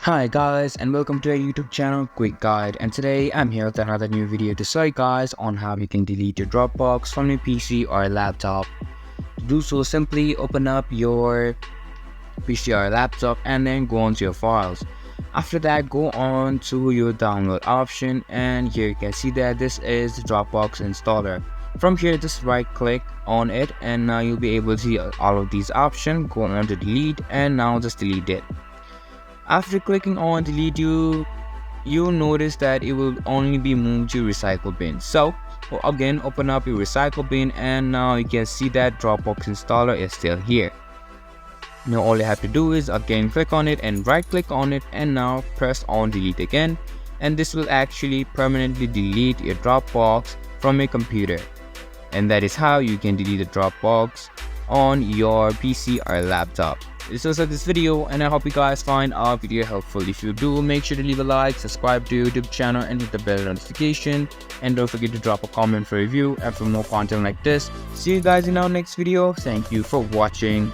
Hi guys, and welcome to our YouTube channel Quick Guide, and today I'm here with another new video to show you guys on how you can delete your Dropbox from your PC or laptop. To do so, simply open up your PC or laptop and then go onto your files. After that, go on to your download option, and here you can see that this is the Dropbox installer. From here, just right click on it and now you'll be able to see all of these options. Go on to delete and now just delete it. After clicking on delete, you'll notice that it will only be moved to recycle bin. So again, open up your recycle bin and now you can see that Dropbox installer is still here. Now all you have to do is again click on it and right click on it and now press on delete again, and this will actually permanently delete your Dropbox from your computer. And that is how you can delete the Dropbox on your PC or laptop. This was this video, and I hope you guys find our video helpful. If you do, make sure to leave a like, subscribe to YouTube channel and hit the bell notification, and don't forget to drop a comment for review and for more content like this. See you guys in our next video. Thank you for watching.